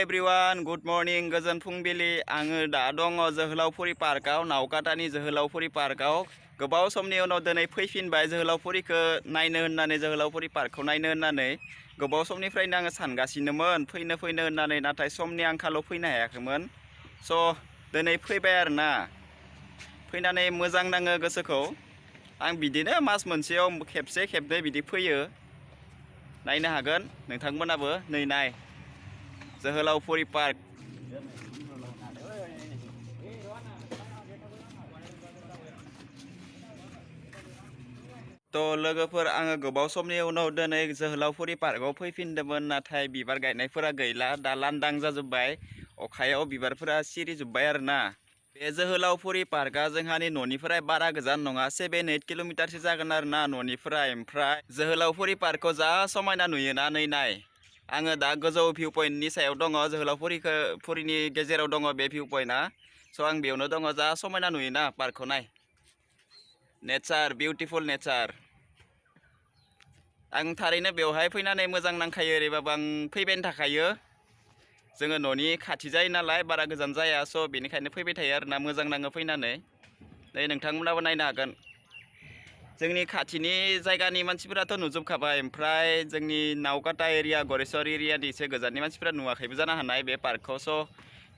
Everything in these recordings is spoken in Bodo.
एभ्रिवान गुड मर्निं गोजोन फुंबिलि आङो दा दङ जोहोलावफुरि पार्कआव नावकाटानि जोहोलावफुरि पार्कआव गोबाव समनि उनाव दिनै फैफिनबाय जोहोलावफुरिखौ नायनो होननानै जोहोलावफुरि पार्कखौ नायनो होननानै गोबाव समनिफ्रायनो आङो सानगासिनोमोन फैनो होननानै नाथाय समनि आंखालाव फैनो हायाखैमोन स' दिनै फैबाय आरोना फैनानै मोजां नाङो गोसोखौ आं बिदिनो मास मोनसेयाव खेबसे खेबनै बिदि फैयो नायनो हागोन नोंथांमोनाबो नै नाय जोहोलावफुरि पार्क तो लोगोफोर आङो गोबाव समनि उनाव दिनै जोहोलावफुरि पार्कआव फैफिनदोंमोन नाथाय बिबार गायनायफोरा गैला दा लांदां जाजोब्बाय अखायाव बिबारफोरा सिरिजोब्बाय आरोना बे जोहोलावफुरि पार्कआ जोंहानि न'निफ्राय बारा गोजान नङा 7-8 किल'मिटारसो जागोन आरोना न'निफ्राय ओमफ्राय जोहोलावफुरि पार्कखौ जा समायना नुयोना नै नाय आङो दा गोजौ भिउ पइन्टनि सायाव दङ जोहोलावफुरिनि गेजेराव दङ बे भिउ पइन्टआ स' आं बेयावनो दङ जा समायना नुयोना पार्कखौ नाय नेचार बिउटिफुल नेचार आं थारैनो बेवहाय फैनानै मोजां नांखायो ओरैबाबो आं फैबाय थाखायो जोङो न'नि खाथि जायो नालाय बारा गोजान जाया स' बेनिखायनो फैबाय थायो आरोना मोजां नाङो फैनानै नै नोंथांमोनाबो नायनो हागोन जोंनि खाथिनि जायगानि मानसिफोराथ' नुजोबखाबाय ओमफ्राय जोंनि नावकाटा एरिया गरेस्वर एरियानि एसे गोजाननि मानसिफोरा नुवाखैबो जानो हानाय बे पार्कखौ स'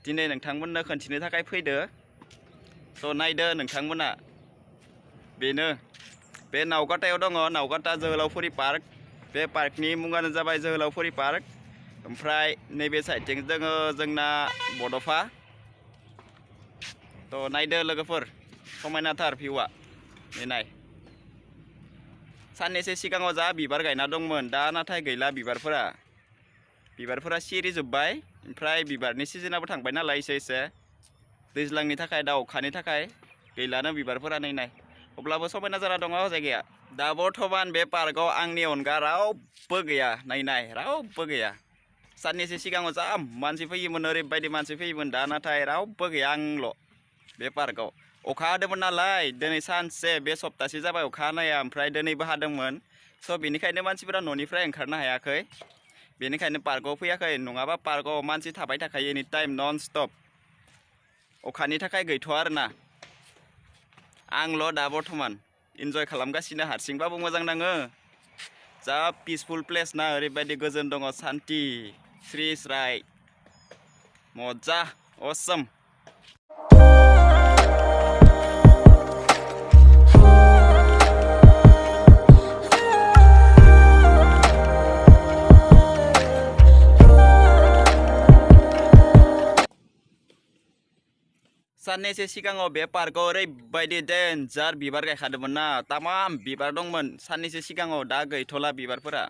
दिनै नोंथांमोननो खोन्थिनो थाखाय फैदो स' नायदो नोंथांमोना बेनो बे नावकाटायाव दङ नावकाटा जोहोलावफुरि पार्क बे पार्कनि मुङानो जाबाय जोहोलावफुरि पार्क ओमफ्राय नैबे साइडथिं जोङो जोंना बड'फा थ' नायदो लोगोफोर समायनाथार भिउआ नाय साननैसो सिगाङाव जा बिबार गायना दंमोन दा नाथाय गैला बिबारफोरा सिरिजोब्बाय ओमफ्राय बिबारनि सिजोनाबो थांबाय नालाय एसे दैज्लांनि थाखाय दा अखानि थाखाय गैलानो बिबारफोरा नाय अब्लाबो समायना जाना दङ जायगाया दा बर्थमान बे पार्कआव आंनि अनगा रावबो गैया नाय रावबो गैया साननैसो सिगाङाव जा मानसि फैयोमोन ओरैबायदि मानसि फैयोमोन दा नाथाय रावबो गैया आंल' बे पार्कआव अखा हादोंमोन नालाय दिनै सानसे बे सप्तासे जाबाय अखा हानाया ओमफ्राय दिनैबो हादोंमोन स' बेनिखायनो मानसिफोरा न'निफ्राय ओंखारनो हायाखै बेनिखायनो पार्कआव फैयाखै नङाबा पार्कआव मानसि थाबाय थाखायो एनि टाइम नन स्टप अखानि थाखाय गैथ'आ आरोना आंल' दा बर्थमान इन्जय खालामगासिनो हारसिंबाबो मोजां नाङो जा पिसफुल प्लेस ना ओरैबायदि गोजोन दङ सान्ति स्रि स्राय मजा असम साननैसो सिगाङाव बे पार्कआव ओरैबायदि डेन्जार बिबार गायखादोंमोन ना तामाम बिबार दंमोन साननैसो सिगाङाव दा गैथ'ला बिबारफोरा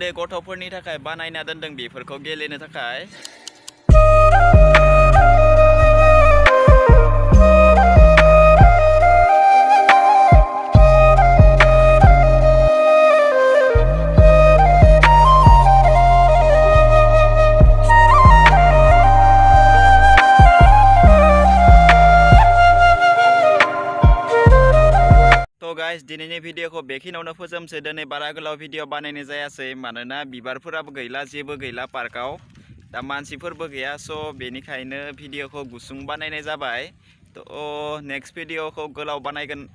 उन्दै गथ'फोरनि थाखाय बानायना दोनदों बेफोरखौ गेलेनो थाखाय। गाइस दिनैनि भिडिअखौ बेखिनियावनो फोजोबसै। दिनै बारा गोलाव भिडिअ बानायनाय जायासै मानोना बिबारफोराबो गैला, जेबो गैला पार्कआव, दा मानसिफोरबो गैया, स' बेनिखायनो भिडिअखौ गुसुं बानायनाय जाबाय। थ' नेक्स्ट भिडिअखौ गोलाव बानायगोन